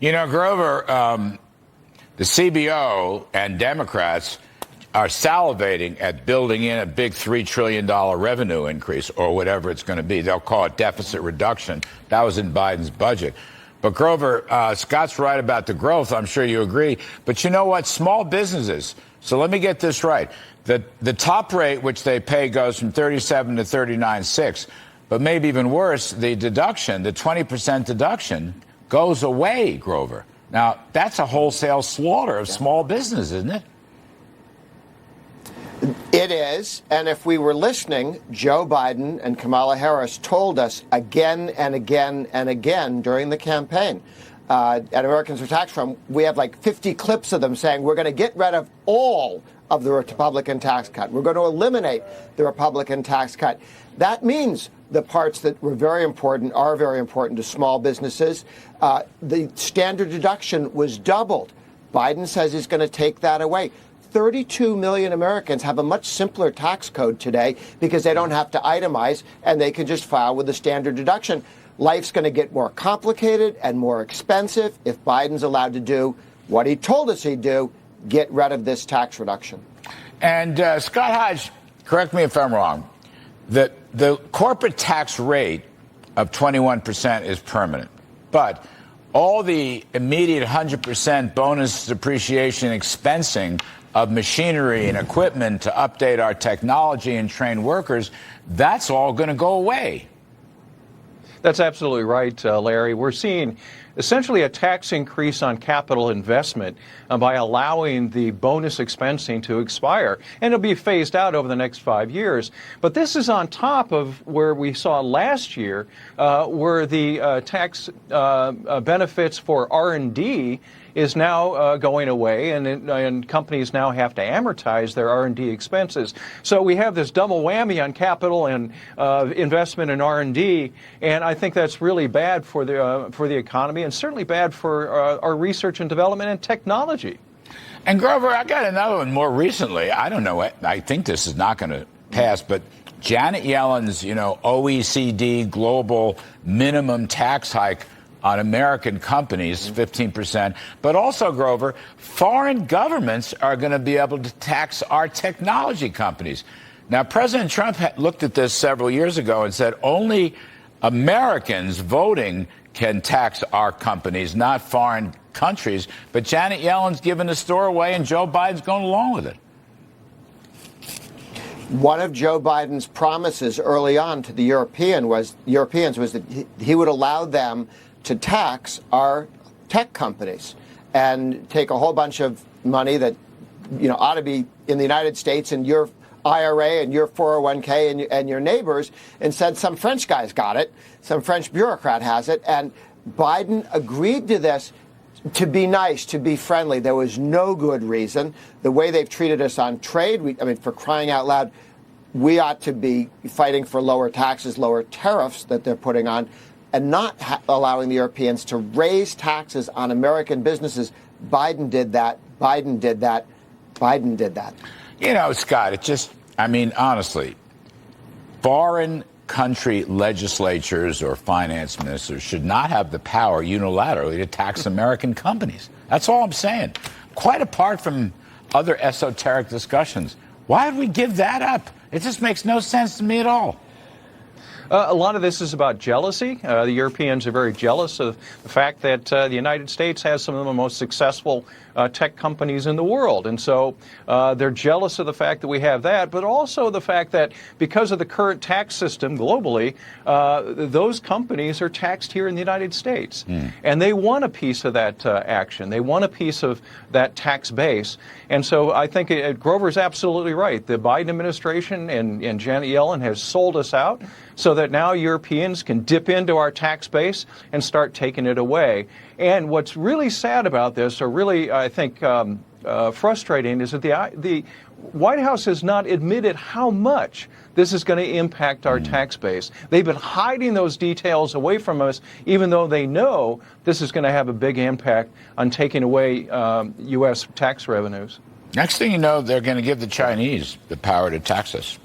You know, Grover, the CBO and Democrats are salivating at building in a big $3 trillion revenue increase or whatever it's going to be. They'll call it deficit reduction. That was in Biden's budget. But Grover, Scott's right about the growth. I'm sure you agree. But you know what? Small businesses. So let me get this right. The top rate, which they pay, goes from 37 to 39.6. But maybe even worse, the deduction, the 20% deduction, goes away, Grover. Now, that's a wholesale slaughter of small business, isn't it? It is, and if we were listening, Joe Biden and Kamala Harris told us again and again and again during the campaign at Americans for Tax Reform, we have like 50 clips of them saying we're going to get rid of all of the Republican tax cut. We're going to eliminate the Republican tax cut. That means the parts that were very important are very important to small businesses. The standard deduction was doubled. Biden says he's going to take that away. 32 million Americans have a much simpler tax code today because they don't have to itemize and they can just file with the standard deduction. Life's going to get more complicated and more expensive if Biden's allowed to do what he told us he'd do, get rid of this tax reduction. And Scott Hodge, correct me if I'm wrong, the corporate tax rate of 21% is permanent, but all the immediate 100% bonus depreciation expensing of machinery and equipment to update our technology and train workers, that's all going to go away. That's absolutely right, Larry. We're seeing essentially a tax increase on capital investment by allowing the bonus expensing to expire. And it'll be phased out over the next 5 years. But this is on top of where we saw last year, where the tax benefits for R&D is now going away, and companies now have to amortize their R&D expenses. So we have this double whammy on capital and investment in R&D, and I think that's really bad for the economy and certainly bad for our research and development and technology. And Grover, I got another one more recently. I don't know. I think this is not going to pass, but Janet Yellen's, OECD global minimum tax hike on American companies, 15%. But also, Grover, foreign governments are going to be able to tax our technology companies. Now, President Trump looked at this several years ago and said only Americans voting can tax our companies, not foreign countries. But Janet Yellen's giving the store away, and Joe Biden's going along with it. One of Joe Biden's promises early on to the Europeans was that he would allow them to tax our tech companies and take a whole bunch of money that ought to be in the United States and your IRA and your 401k and your neighbors, and said some French guy's got it, some French bureaucrat has it, and Biden agreed to this to be nice, to be friendly. There was no good reason. The way they've treated us on trade, for crying out loud, we ought to be fighting for lower taxes, lower tariffs that they're putting on, and not allowing the Europeans to raise taxes on American businesses. Biden did that. Biden did that. Biden did that. Scott, honestly, foreign country legislatures or finance ministers should not have the power unilaterally to tax American companies. That's all I'm saying. Quite apart from other esoteric discussions. Why would we give that up? It just makes no sense to me at all. A lot of this is about jealousy. The Europeans are very jealous of the fact that the United States has some of the most successful tech companies in the world. And so they're jealous of the fact that we have that, but also the fact that because of the current tax system globally, those companies are taxed here in the United States. And they want a piece of that action. They want a piece of that tax base. And so I think Grover's absolutely right. The Biden administration and Janet Yellen has sold us out so that now Europeans can dip into our tax base and start taking it away. And what's really sad about this, or really, I think, frustrating, is that the White House has not admitted how much this is going to impact our tax base. They've been hiding those details away from us, even though they know this is going to have a big impact on taking away U.S. tax revenues. Next thing you know, they're going to give the Chinese the power to tax us.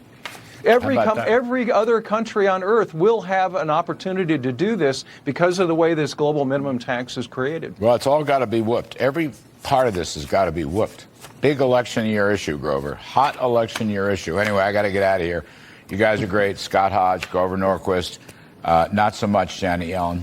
Every other country on earth will have an opportunity to do this because of the way this global minimum tax is created. Well, it's all got to be whooped. Every part of this has got to be whooped. Big election year issue, Grover. Hot election year issue. Anyway, I got to get out of here. You guys are great. Scott Hodge, Grover Norquist. Not so much Janet Yellen.